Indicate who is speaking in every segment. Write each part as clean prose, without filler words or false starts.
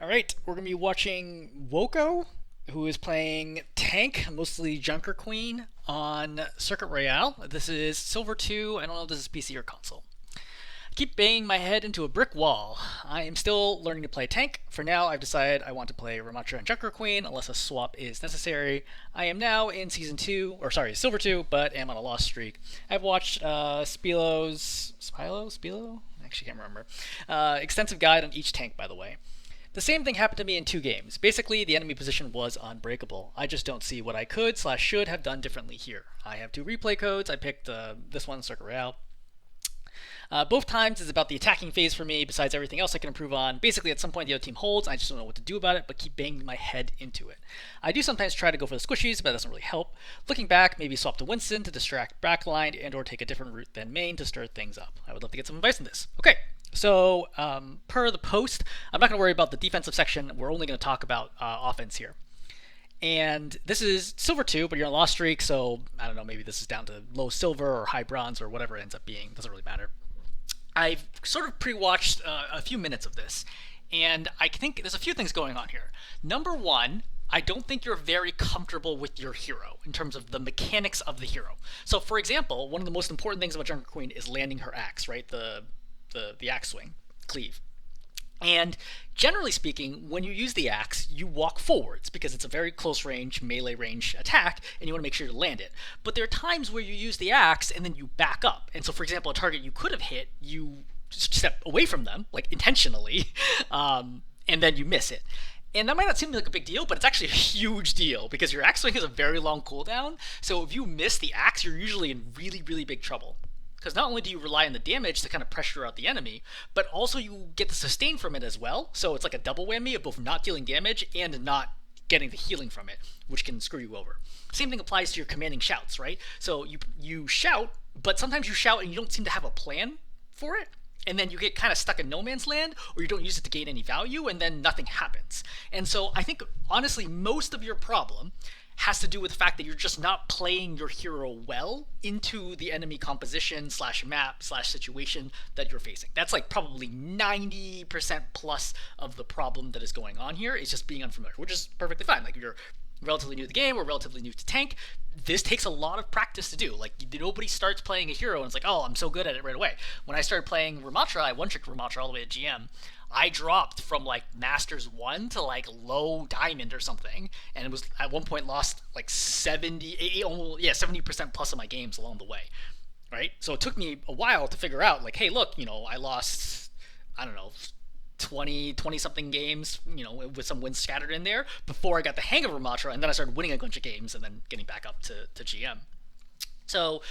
Speaker 1: Alright, we're going to be watching Woco, who is playing Tank, mostly Junker Queen, on Circuit Royale. This is Silver 2. I don't know if this is PC or console. I keep banging my head into a brick wall. I am still learning to play Tank. For now, I've decided I want to play Ramatra and Junker Queen, unless a swap is necessary. I am now in Season 2, or sorry, Silver 2, but am on a lost streak. I've watched Spilo? Actually, can't remember. Extensive guide on each tank, by the way. The same thing happened to me in two games. Basically, the enemy position was unbreakable. I just don't see what I could/should have done differently here. I have two replay codes. I picked this one, Circuit Royale. Both times is about the attacking phase for me, besides everything else I can improve on. Basically, at some point the other team holds, I just don't know what to do about it, but keep banging my head into it. I do sometimes try to go for the squishies, but that doesn't really help. Looking back, maybe swap to Winston to distract backline and or take a different route than main to stir things up. I would love to get some advice on this. Okay, so per the post, I'm not going to worry about the defensive section. We're only going to talk about offense here. And this is Silver 2, but you're on a lost streak, so I don't know, maybe this is down to low silver or high bronze or whatever it ends up being. Doesn't really matter. I've sort of pre-watched a few minutes of this, and I think there's a few things going on here. Number one, I don't think you're very comfortable with your hero in terms of the mechanics of the hero. So, for example, one of the most important things about Junker Queen is landing her axe, right? The axe swing, cleave. And generally speaking, when you use the axe, you walk forwards because it's a very close range, melee range attack, and you want to make sure to land it. But there are times where you use the axe and then you back up. And so, for example, a target you could have hit, you step away from them, like intentionally, and then you miss it. And that might not seem like a big deal, but it's actually a huge deal because your axe swing has a very long cooldown. So if you miss the axe, you're usually in really, really big trouble. Because not only do you rely on the damage to kind of pressure out the enemy, but also you get the sustain from it as well. So it's like a double whammy of both not dealing damage and not getting the healing from it, which can screw you over. Same thing applies to your commanding shouts, right? So you shout, but sometimes you shout and you don't seem to have a plan for it. And then you get kind of stuck in no man's land, or you don't use it to gain any value, and then nothing happens. And so I think, honestly, most of your problem has to do with the fact that you're just not playing your hero well into the enemy composition/map/situation that you're facing. That's like probably 90% plus of the problem that is going on here is just being unfamiliar, which is perfectly fine. Like, if you're relatively new to the game or relatively new to tank, this takes a lot of practice to do. Like, nobody starts playing a hero and it's like, oh, I'm so good at it right away. When I started playing Ramatra, I one-tricked Ramatra all the way to GM. I dropped from like Masters 1 to like low Diamond or something, and it was at one point lost like 70% plus of my games along the way, right? So it took me a while to figure out, like, hey, look, I lost, I don't know, 20 something games, with some wins scattered in there before I got the hang of Ramatra, and then I started winning a bunch of games and then getting back up to GM. So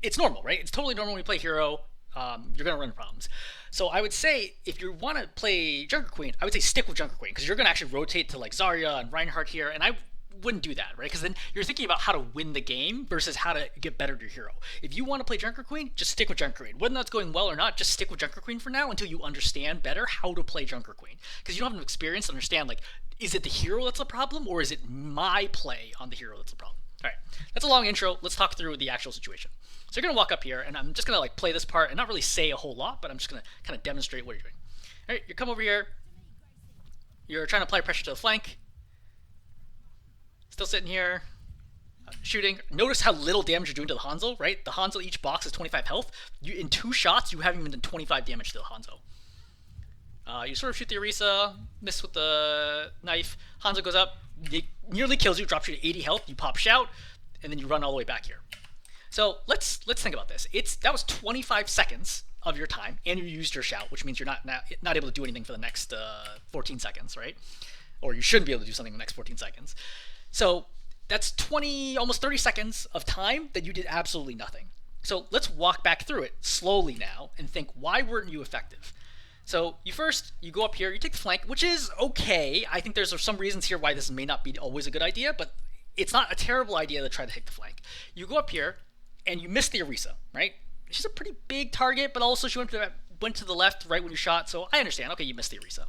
Speaker 1: it's normal, right? It's totally normal when you play hero. You're going to run problems. So I would say, if you want to play Junker Queen, I would say stick with Junker Queen, because you're going to actually rotate to like Zarya and Reinhardt here, and I wouldn't do that, right? Because then you're thinking about how to win the game versus how to get better at your hero. If you want to play Junker Queen, just stick with Junker Queen. Whether that's going well or not, just stick with Junker Queen for now until you understand better how to play Junker Queen. Because you don't have enough experience to understand, like, is it the hero that's the problem, or is it my play on the hero that's the problem? All right, that's a long intro. Let's talk through the actual situation. So you're going to walk up here, and I'm just going to like play this part and not really say a whole lot, but I'm just going to kind of demonstrate what you're doing. All right, you come over here. You're trying to apply pressure to the flank. Still sitting here, shooting. Notice how little damage you're doing to the Hanzo, right? The Hanzo, each box is 25 health. In 2 shots, you haven't even done 25 damage to the Hanzo. You sort of shoot the Orisa, miss with the knife. Hanzo goes up, it nearly kills you, drops you to 80 health. You pop shout, and then you run all the way back here. So let's think about this. That was 25 seconds of your time, and you used your shout, which means you're not able to do anything for the next 14 seconds, right? Or you shouldn't be able to do something in the next 14 seconds. So that's 20, almost 30 seconds of time that you did absolutely nothing. So let's walk back through it slowly now and think, why weren't you effective? So you go up here, you take the flank, which is okay. I think there's some reasons here why this may not be always a good idea, but it's not a terrible idea to try to take the flank. You go up here, and you miss the Orisa, right? She's a pretty big target, but also she went to the left right when you shot, so I understand. Okay, you missed the Orisa.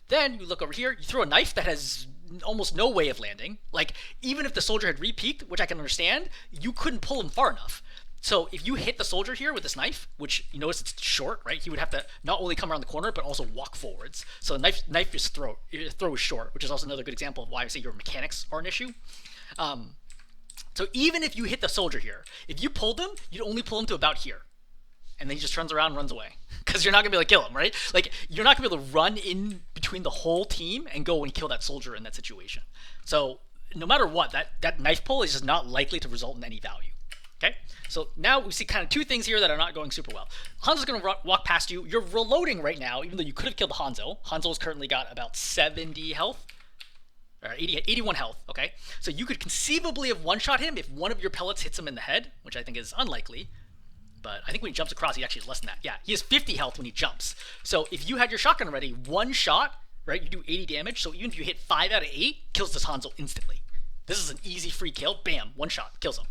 Speaker 1: Then you look over here, you throw a knife that has almost no way of landing. Like, even if the soldier had re-peeked, which I can understand, you couldn't pull him far enough. So if you hit the soldier here with this knife, which you notice it's short, right? He would have to not only come around the corner but also walk forwards. So knife just throw is short, which is also another good example of why I say your mechanics are an issue. So even if you hit the soldier here, if you pulled him, you'd only pull him to about here, and then he just turns around and runs away because you're not gonna be able to kill him, right? Like you're not gonna be able to run in between the whole team and go and kill that soldier in that situation. So no matter what, that knife pull is just not likely to result in any value. Okay, so now we see kind of two things here that are not going super well. Hanzo's going to walk past you. You're reloading right now, even though you could have killed the Hanzo. Hanzo's currently got about 70 health, or 81 health, okay? So you could conceivably have one-shot him if one of your pellets hits him in the head, which I think is unlikely. But I think when he jumps across, he actually has less than that. Yeah, he has 50 health when he jumps. So if you had your shotgun ready, one shot, right, you do 80 damage. So even if you hit 5 out of 8, kills this Hanzo instantly. This is an easy free kill. Bam, one shot, kills him.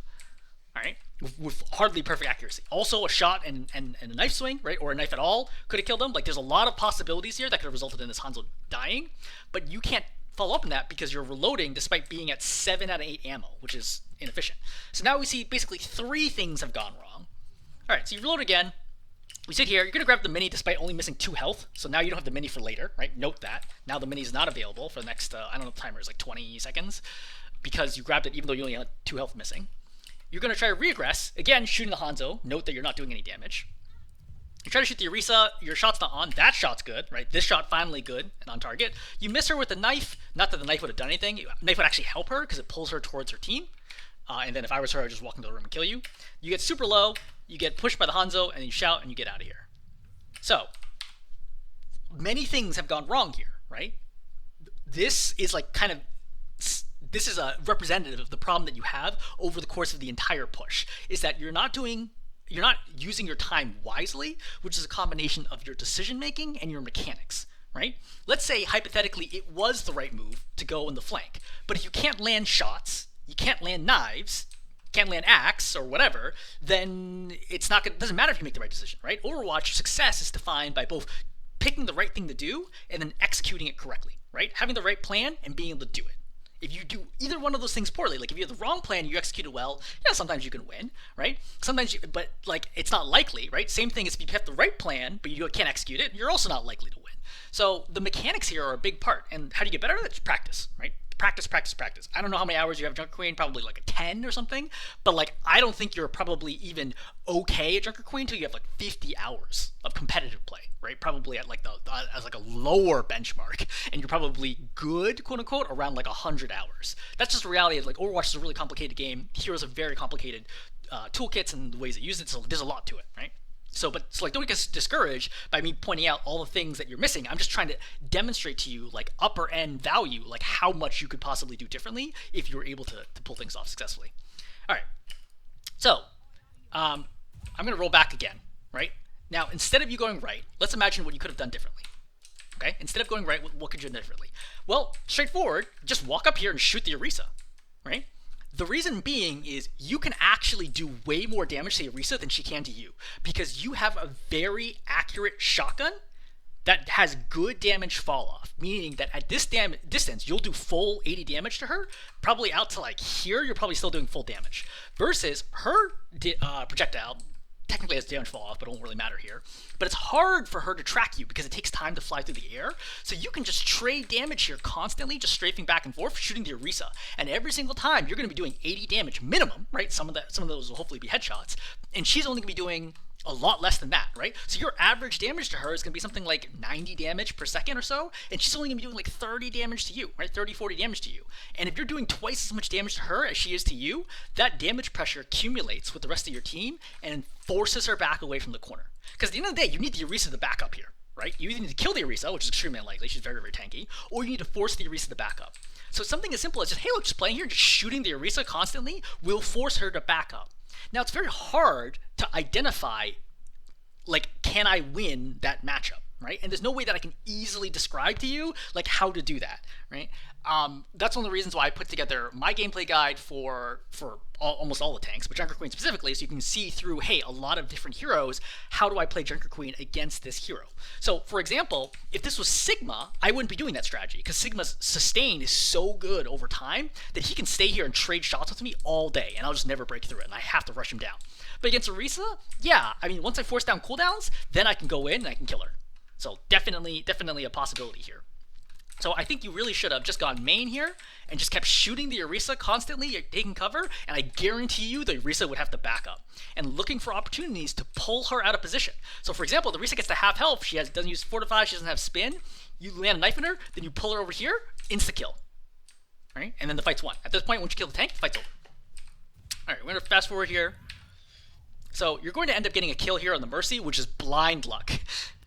Speaker 1: All right, with hardly perfect accuracy. Also, a shot and a knife swing, right, or a knife at all could have killed him. Like, there's a lot of possibilities here that could have resulted in this Hanzo dying, but you can't follow up on that because you're reloading despite being at 7 out of 8 ammo, which is inefficient. So now we see basically 3 things have gone wrong. All right, so you reload again. We sit here. You're going to grab the mini despite only missing 2 health, so now you don't have the mini for later, right? Note that. Now the mini is not available for the next, I don't know, the timer is like 20 seconds because you grabbed it even though you only had 2 health missing. You're going to try to reaggress, again, shooting the Hanzo. Note that you're not doing any damage. You try to shoot the Orisa, your shot's not on. That shot's good, right? This shot finally good and on target. You miss her with the knife. Not that the knife would have done anything. The knife would actually help her because it pulls her towards her team. And then if I was her, I would just walk into the room and kill you. You get super low, you get pushed by the Hanzo, and you shout and you get out of here. So, many things have gone wrong here, right? This is like kind of... This is a representative of the problem that you have over the course of the entire push, is that you're not using your time wisely, which is a combination of your decision making and your mechanics, right? Let's say hypothetically it was the right move to go in the flank, but if you can't land shots, you can't land knives, can't land axe or whatever, then it doesn't matter if you make the right decision, right? Overwatch success is defined by both picking the right thing to do and then executing it correctly, right? Having the right plan and being able to do it. If you do either one of those things poorly, like if you have the wrong plan, you execute it well, yeah, sometimes you can win, right? But like it's not likely, right? Same thing as if you have the right plan, but you can't execute it, you're also not likely to win. So the mechanics here are a big part, and how do you get better at it? Just practice, right? Practice, practice, practice. I don't know how many hours you have Junker Queen, probably like a 10 or something, but like I don't think you're probably even okay at Junker Queen until you have like 50 hours of competitive play, right? Probably at like as like a lower benchmark, and you're probably good, quote unquote, around like 100 hours. That's just the reality of like Overwatch is a really complicated game. Heroes have very complicated toolkits and the ways they use it, so there's a lot to it, right? So like don't get discouraged by me pointing out all the things that you're missing. I'm just trying to demonstrate to you like upper end value, like how much you could possibly do differently if you were able to pull things off successfully. All right. So I'm going to roll back again, right? Now, instead of you going right, let's imagine what you could have done differently. Okay? Instead of going right, what could you have done differently? Well, straightforward, just walk up here and shoot the Orisa, right? The reason being is you can actually do way more damage to Orisa than she can to you because you have a very accurate shotgun that has good damage fall off, meaning that at this distance, you'll do full 80 damage to her, probably out to like here, you're probably still doing full damage, versus her projectile technically has damage fall off, but it won't really matter here. But it's hard for her to track you because it takes time to fly through the air. So you can just trade damage here constantly, just strafing back and forth, shooting the Orisa. And every single time, you're going to be doing 80 damage minimum, right? Some of those will hopefully be headshots. And she's only going to be doing a lot less than that, right? So your average damage to her is going to be something like 90 damage per second or so, and she's only going to be doing like 30 damage to you, right? 30, 40 damage to you. And if you're doing twice as much damage to her as she is to you, that damage pressure accumulates with the rest of your team and forces her back away from the corner. Because at the end of the day, you need the Orisa to back up here, right? You either need to kill the Orisa, which is extremely unlikely, she's very, very tanky, or you need to force the Orisa to back up. So something as simple as just, hey, look, just playing here, just shooting the Orisa constantly will force her to back up. Now, it's very hard to identify, like, can I win that matchup, right? And there's no way that I can easily describe to you like how to do that, right? That's one of the reasons why I put together my gameplay guide for almost all the tanks, but Junker Queen specifically, so you can see through, hey, a lot of different heroes, how do I play Junker Queen against this hero? So, for example, if this was Sigma, I wouldn't be doing that strategy, because Sigma's sustain is so good over time that he can stay here and trade shots with me all day, and I'll just never break through it, and I have to rush him down. But against Orisa, yeah, I mean, once I force down cooldowns, then I can go in and I can kill her. So definitely a possibility here. So I think you really should have just gone main here and just kept shooting the Orisa constantly, taking cover, and I guarantee you the Orisa would have to back up and looking for opportunities to pull her out of position. So for example, the Orisa gets to half health, she doesn't use fortify, she doesn't have spin, you land a knife in her, then you pull her over here, insta kill. Right? And then the fight's won. At this point, once you kill the tank, the fight's over. Alright, we're gonna fast forward here. So you're going to end up getting a kill here on the Mercy, which is blind luck.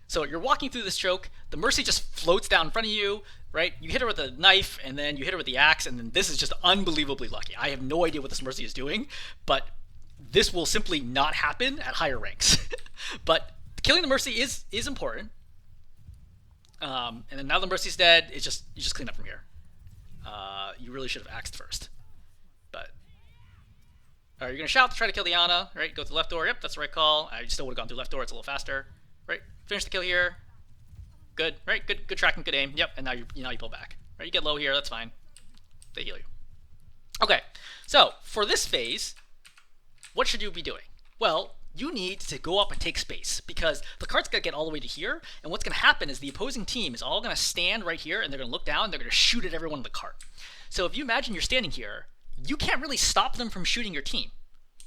Speaker 1: So you're walking through this choke, the Mercy just floats down in front of you, right? You hit her with a knife, and then you hit her with the axe, and then this is just unbelievably lucky. I have no idea what this Mercy is doing, but this will simply not happen at higher ranks. But killing the Mercy is important. And then now the Mercy's dead, you just clean up from here. You really should have axed first. But you're going to shout to try to kill the Ana, right? Go to the left door. Yep, that's the right call. I still would have gone through left door. It's a little faster. Right? Finish the kill here. Good. Right? Good tracking, good aim. Yep, and now you pull back. Right? You get low here. That's fine. They heal you. Okay. So, for this phase, what should you be doing? Well, you need to go up and take space because the cart's got to get all the way to here, and what's going to happen is the opposing team is all going to stand right here, and they're going to look down, and they're going to shoot at everyone in the cart. So if you imagine you're standing here, you can't really stop them from shooting your team,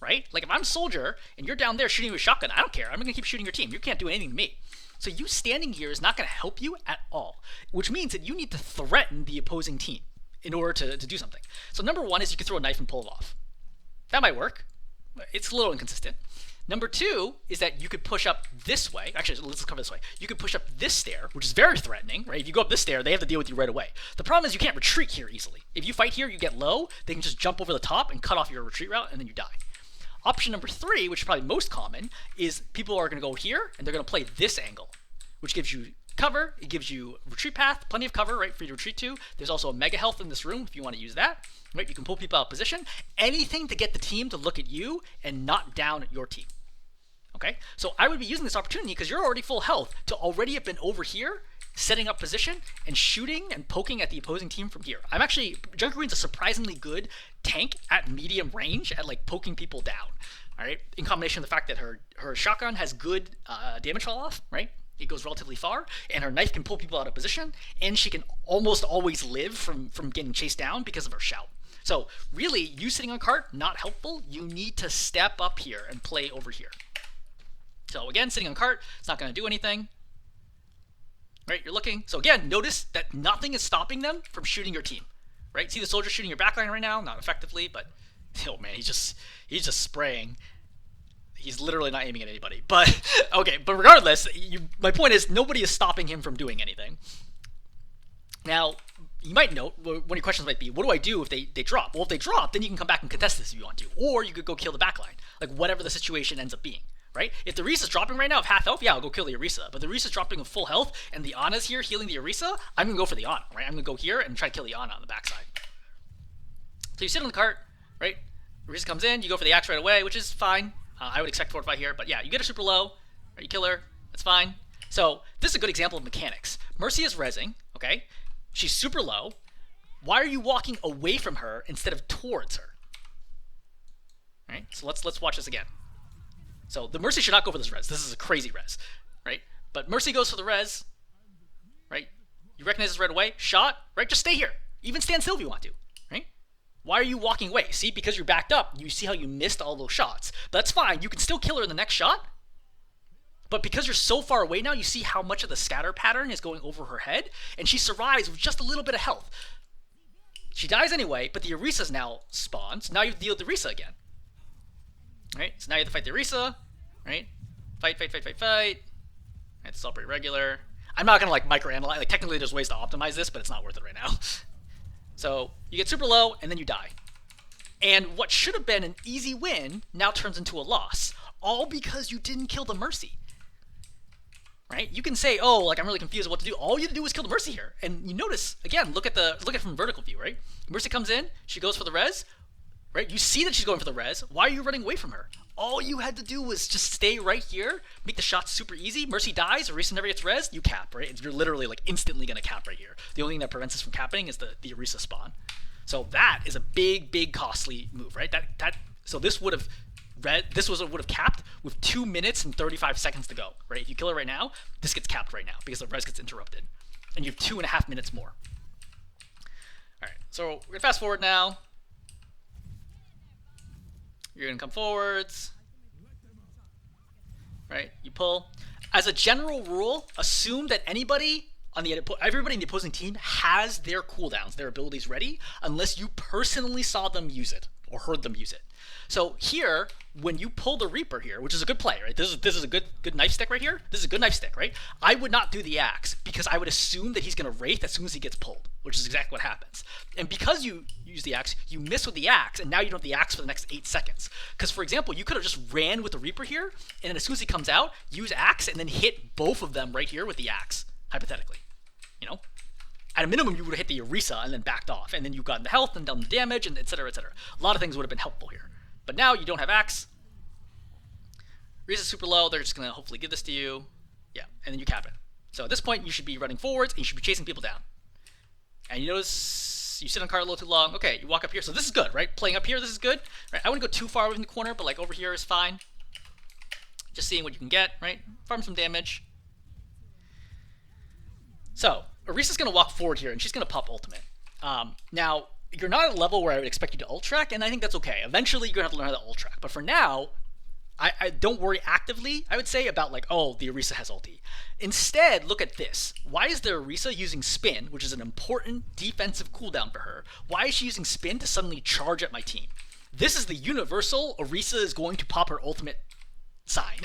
Speaker 1: right? Like if I'm a soldier and you're down there shooting with a shotgun, I don't care. I'm going to keep shooting your team. You can't do anything to me. So you standing here is not going to help you at all, which means that you need to threaten the opposing team in order to do something. So number one is you can throw a knife and pull it off. That might work. It's a little inconsistent. Number two is that you could push up this way. Actually, let's cover this way. You could push up this stair, which is very threatening, right? If you go up this stair, they have to deal with you right away. The problem is you can't retreat here easily. If you fight here, you get low, they can just jump over the top and cut off your retreat route, and then you die. Option number three, which is probably most common, is people are going to go here, and they're going to play this angle, which gives you cover, it gives you retreat path, plenty of cover, right, for you to retreat to. There's also a mega health in this room if you want to use that, right? You can pull people out of position. Anything to get the team to look at you and not down at your team. Okay, so I would be using this opportunity because you're already full health to already have been over here, setting up position and shooting and poking at the opposing team from here. Junker Queen's a surprisingly good tank at medium range at like poking people down. All right, in combination with the fact that her shotgun has good damage fall off, right? It goes relatively far, and her knife can pull people out of position, and she can almost always live from getting chased down because of her shout. So really, you sitting on cart, not helpful. You need to step up here and play over here. So again, sitting on cart, it's not going to do anything. Right, you're looking. So again, notice that nothing is stopping them from shooting your team. Right, see the soldier shooting your backline right now? Not effectively, but oh man, he's just spraying. He's literally not aiming at anybody. But okay, but regardless, my point is nobody is stopping him from doing anything. Now, you might note, one of your questions might be, what do I do if they drop? Well, if they drop, then you can come back and contest this if you want to. Or you could go kill the backline. Like whatever the situation ends up being. Right? If the Orisa's dropping right now of half health, yeah, I'll go kill the Orisa. But the Orisa's dropping of full health and the Ana's here healing the Orisa, I'm going to go for the Ana, right? I'm going to go here and try to kill the Ana on the backside. So you sit on the cart, right? Orisa comes in, you go for the axe right away, which is fine. I would expect fortify here, but yeah, you get her super low, right? You kill her, that's fine. So this is a good example of mechanics. Mercy is rezzing, okay? She's super low. Why are you walking away from her instead of towards her? Right? So let's watch this again. So the Mercy should not go for this res. This is a crazy res, right? But Mercy goes for the res, right? You recognize this right away. Shot, right? Just stay here. Even stand still if you want to, right? Why are you walking away? See, because you're backed up, you see how you missed all those shots. But that's fine. You can still kill her in the next shot. But because you're so far away now, you see how much of the scatter pattern is going over her head, and she survives with just a little bit of health. She dies anyway, but the Orisa's now spawned, so now you have to deal with the Orisa again. Right, so now you have to fight the Orisa, right? Fight. Right, it's all pretty regular. I'm not gonna like microanalyze. Like technically, there's ways to optimize this, but it's not worth it right now. So you get super low, and then you die. And what should have been an easy win now turns into a loss, all because you didn't kill the Mercy. right? You can say, oh, like I'm really confused what to do. All you have to do is kill the Mercy here. And you notice, again, look at it from vertical view, right? Mercy comes in, she goes for the res, right? You see that she's going for the res. Why are you running away from her? All you had to do was just stay right here, make the shots super easy. Mercy dies, Orisa never gets res, you cap, right? You're literally like instantly gonna cap right here. The only thing that prevents us from capping is the Orisa spawn. So that is a big, big costly move, right? So this would have capped with 2 minutes and 35 seconds to go, right? If you kill her right now, this gets capped right now because the res gets interrupted, and you have 2.5 minutes more. All right, so we're gonna fast forward now. You're gonna come forwards, right? You pull. As a general rule, assume that everybody in the opposing team has their cooldowns, their abilities ready, unless you personally saw them use it or heard them use it. So here, when you pull the Reaper here, which is a good play, right? This is a good knife stick right here. This is a good knife stick, right? I would not do the axe because I would assume that he's going to Wraith as soon as he gets pulled, which is exactly what happens. And because you use the axe, you miss with the axe, and now you don't have the axe for the next 8 seconds. Because, for example, you could have just ran with the Reaper here, and then as soon as he comes out, use axe, and then hit both of them right here with the axe, hypothetically. You know? At a minimum, you would have hit the Orisa and then backed off, and then you've gotten the health and done the damage, and etc., etc. A lot of things would have been helpful here. But now you don't have axe. Orisa's super low. They're just going to hopefully give this to you. Yeah, and then you cap it. So at this point, you should be running forwards, and you should be chasing people down. And you notice you sit on card a little too long. Okay, you walk up here. So this is good, right? Playing up here, this is good. Right? I wouldn't go too far away from the corner, but like over here is fine. Just seeing what you can get, right? Farm some damage. So Orisa's going to walk forward here, and she's going to pop ultimate. Now, you're not at a level where I would expect you to ult track, and I think that's okay. Eventually, you're going to have to learn how to ult track. But for now, I don't worry actively, I would say, about like, oh, the Orisa has ulti. Instead, look at this. Why is the Orisa using spin, which is an important defensive cooldown for her? Why is she using spin to suddenly charge at my team? This is the universal Orisa is going to pop her ultimate sign.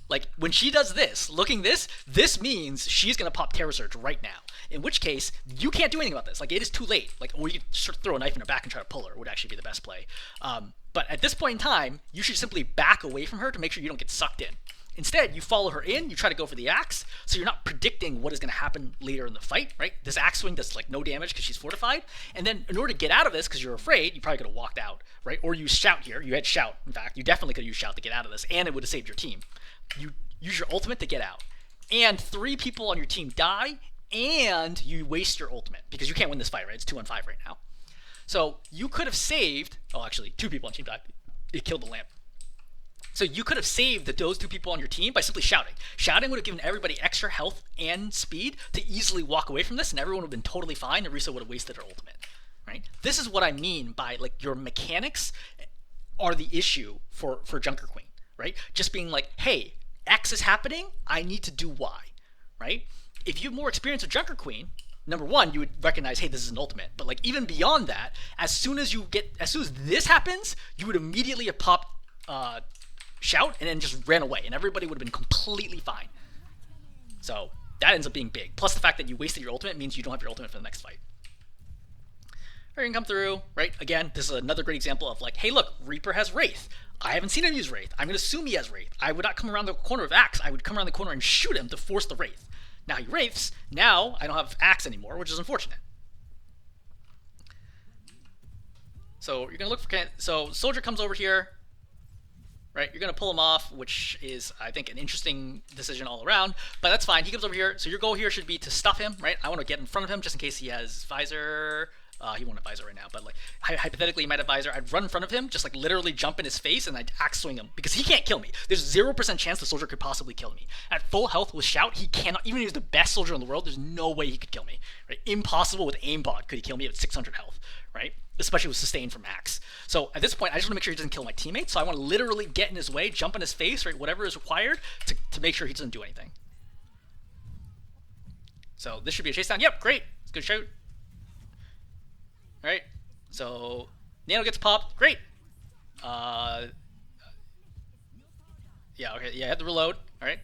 Speaker 1: Like, when she does this, looking this means she's going to pop Terror Surge right now. In which case, you can't do anything about this. Like, it is too late. Like, or you can sort of throw a knife in her back and try to pull her would actually be the best play. But at this point in time, you should simply back away from her to make sure you don't get sucked in. Instead, you follow her in, you try to go for the axe, so you're not predicting what is going to happen later in the fight, right? This axe swing does like no damage because she's fortified, and then in order to get out of this, because you're afraid, you probably could have walked out, right? Or use shout here. You had shout, in fact. You definitely could have used shout to get out of this, and it would have saved your team. You use your ultimate to get out, and 3 people on your team die, and you waste your ultimate, because you can't win this fight, right? It's 2-on-5 right now. So you could have saved, oh, actually, 2 people on team died. It killed the lamp. So you could have saved those 2 people on your team by simply shouting. Shouting would have given everybody extra health and speed to easily walk away from this, and everyone would have been totally fine, and Orisa would have wasted her ultimate, right? This is what I mean by, like, your mechanics are the issue for Junker Queen, right? Just being like, hey, X is happening, I need to do Y, right? If you have more experience with Junker Queen, number one, you would recognize, hey, this is an ultimate. But like even beyond that, as soon as this happens, you would immediately have popped shout and then just ran away, and everybody would have been completely fine. So that ends up being big. Plus the fact that you wasted your ultimate means you don't have your ultimate for the next fight. Or you can come through, right? Again, this is another great example of like, hey, look, Reaper has Wraith. I haven't seen him use Wraith. I'm going to assume he has Wraith. I would not come around the corner with Axe. I would come around the corner and shoot him to force the Wraith. Now he Wraiths. Now I don't have Axe anymore, which is unfortunate. So you're going to look for... So Soldier comes over here, right? You're going to pull him off, which is, I think, an interesting decision all around. But that's fine. He comes over here. So your goal here should be to stuff him, right? I want to get in front of him just in case he has Visor... he won't have Visor right now, but like hypothetically he might have Visor. I'd run in front of him, just like literally jump in his face, and I'd axe swing him because he can't kill me. There's 0% chance the Soldier could possibly kill me. At full health with Shout, he cannot. Even if he was the best soldier in the world, there's no way he could kill me. Right? Impossible with aimbot could he kill me at 600 health. Right? Especially with sustain from Axe. So at this point, I just want to make sure he doesn't kill my teammates. So I want to literally get in his way, jump in his face, right? Whatever is required to make sure he doesn't do anything. So this should be a chase down. Yep, great. It's a good shout. Alright, so Nano gets popped. Great. Yeah, okay, yeah, I had to reload. Alright.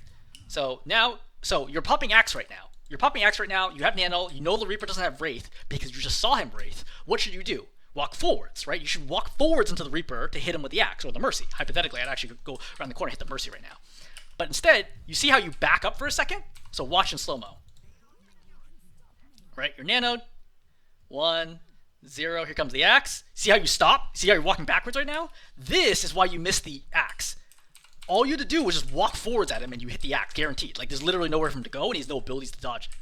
Speaker 1: So now, you're popping Axe right now. You're popping Axe right now. You have Nano. You know the Reaper doesn't have Wraith because you just saw him Wraith. What should you do? Walk forwards, right? You should walk forwards into the Reaper to hit him with the Axe or the Mercy. Hypothetically, I'd actually go around the corner and hit the Mercy right now. But instead, you see how you back up for a second? So watch in slow-mo. Right, you're nanoed. 1, 0, here comes the axe. See how you stop? See how you're walking backwards right now? This is why you missed the axe. All you had to do was just walk forwards at him and you hit the axe, guaranteed. Like, there's literally nowhere for him to go and he has no abilities to dodge it.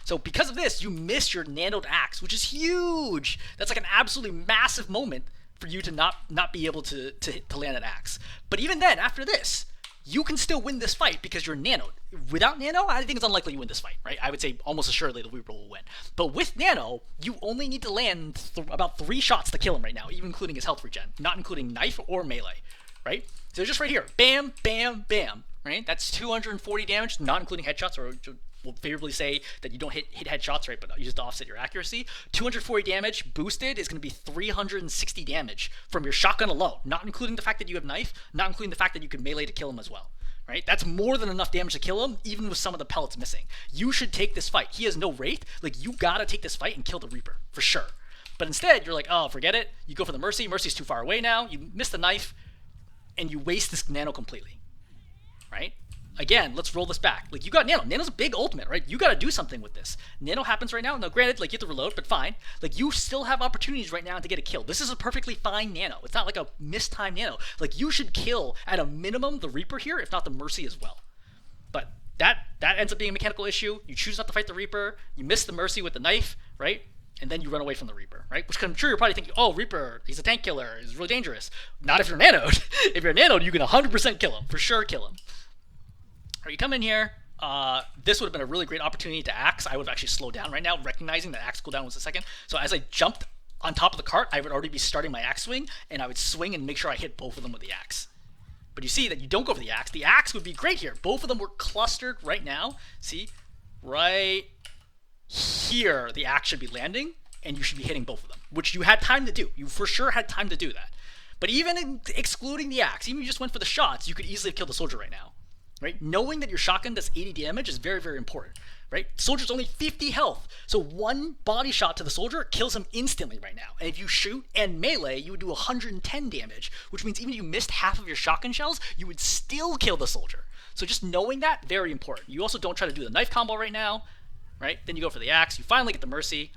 Speaker 1: So because of this, you miss your nanoed axe, which is huge. That's like an absolutely massive moment for you to not be able to land an axe. But even then, after this, you can still win this fight because you're nanoed. Without nano, I think it's unlikely you win this fight, right? I would say almost assuredly the Reaper will win. But with nano, you only need to land about 3 shots to kill him right now, even including his health regen, not including knife or melee, right? So just right here, bam, bam, bam, right? That's 240 damage, not including headshots, or will favorably say that you don't hit headshots, right? But you just offset your accuracy. 240 damage boosted is going to be 360 damage from your shotgun alone, not including the fact that you have knife, not including the fact that you can melee to kill him as well. Right? That's more than enough damage to kill him, even with some of the pellets missing. You should take this fight. He has no wraith. Like, you gotta take this fight and kill the Reaper, for sure. But instead, you're like, oh, forget it. You go for the Mercy. Mercy's too far away now. You miss the knife, and you waste this nano completely. Right? Again, let's roll this back. Like, you got nano. Nano's a big ultimate, right? You gotta do something with this. Nano happens right now. Now, granted, like, you have to reload, but fine. Like, you still have opportunities right now to get a kill. This is a perfectly fine nano. It's not like a mistimed nano. Like, you should kill, at a minimum, the Reaper here, if not the Mercy as well. But that ends up being a mechanical issue. You choose not to fight the Reaper. You miss the Mercy with the knife, right? And then you run away from the Reaper, right? Which I'm sure you're probably thinking, oh, Reaper, he's a tank killer. He's really dangerous. Not if you're nanoed. If you're nanoed, you can 100% kill him. For sure kill him. You come in here, this would have been a really great opportunity to axe. I would have actually slowed down right now, recognizing that axe cooldown was a second. So as I jumped on top of the cart, I would already be starting my axe swing, and I would swing and make sure I hit both of them with the axe. But you see that you don't go for the axe. The axe would be great here. Both of them were clustered right now. See? Right here, the axe should be landing, and you should be hitting both of them, which you had time to do. You for sure had time to do that. But even excluding the axe, even if you just went for the shots, you could easily have killed the soldier right now. Right? Knowing that your shotgun does 80 damage is very, very important. Right? Soldier's only 50 health, so one body shot to the soldier kills him instantly right now. And if you shoot and melee, you would do 110 damage, which means even if you missed half of your shotgun shells, you would still kill the soldier. So just knowing that, very important. You also don't try to do the knife combo right now, right? Then you go for the axe. You finally get the Mercy.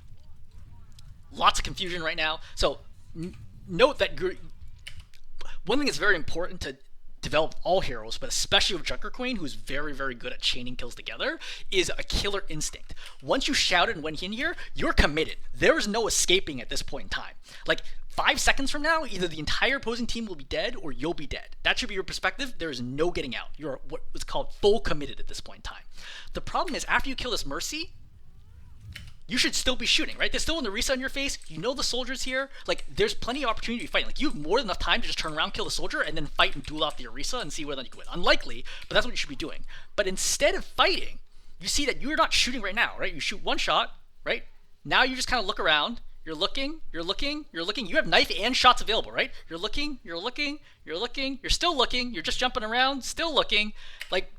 Speaker 1: Lots of confusion right now. So note that one thing that's very important to develop all heroes, but especially with Junker Queen, who's very, very good at chaining kills together, is a killer instinct. Once you shouted and went in here, you're committed. There is no escaping at this point in time. Like, 5 seconds from now, either the entire opposing team will be dead or you'll be dead. That should be your perspective. There is no getting out. You're what is called full committed at this point in time. The problem is, after you kill this Mercy, you should still be shooting, right? There's still an Orisa in your face. You know the soldier's here. Like, there's plenty of opportunity to fight. Like, you have more than enough time to just turn around, kill the soldier, and then fight and duel out the Orisa and see whether you can win. Unlikely, but that's what you should be doing. But instead of fighting, you see that you're not shooting right now, right? You shoot one shot, right? Now you just kind of look around. You're looking, you're looking, you're looking. You have knife and shots available, right? You're looking, you're looking, you're looking, you're still looking, you're just jumping around, still looking. Like,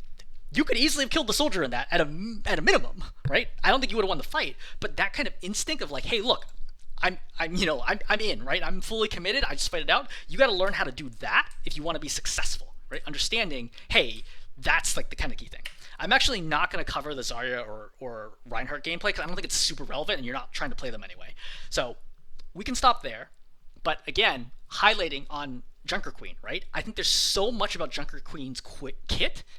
Speaker 1: you could easily have killed the soldier in that at a minimum, right? I don't think you would have won the fight, but that kind of instinct of like, hey, look, I'm in, right? I'm fully committed. I just fight it out. You got to learn how to do that if you want to be successful, right? Understanding, hey, that's like the kind of key thing. I'm actually not going to cover the Zarya or Reinhardt gameplay because I don't think it's super relevant, and you're not trying to play them anyway. So we can stop there. But again, highlighting on Junker Queen, right? I think there's so much about Junker Queen's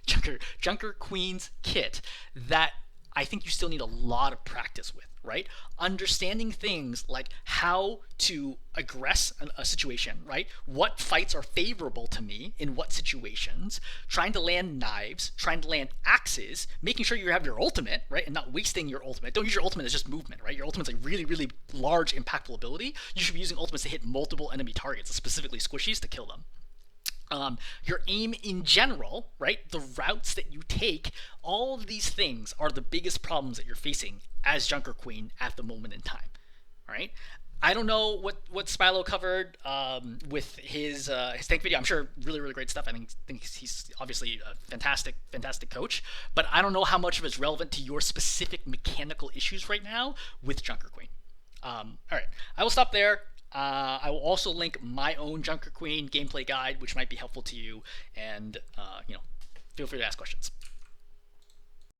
Speaker 1: Junker Queen's kit that I think you still need a lot of practice with, right? Understanding things like how to aggress a situation, right? What fights are favorable to me in what situations, trying to land knives, trying to land axes, making sure you have your ultimate, right? And not wasting your ultimate. Don't use your ultimate as just movement, right? Your ultimate's a really, really large, impactful ability. You should be using ultimates to hit multiple enemy targets, specifically squishies, to kill them. Your aim in general, right? The routes that you take, all of these things are the biggest problems that you're facing as Junker Queen at the moment in time, right? I don't know what Spylo covered with his tank video. I'm sure really, really great stuff. I think he's obviously a fantastic coach, but I don't know how much of it's relevant to your specific mechanical issues right now with Junker Queen. All right, I will stop there. I will also link my own Junker Queen gameplay guide, which might be helpful to you. And feel free to ask questions.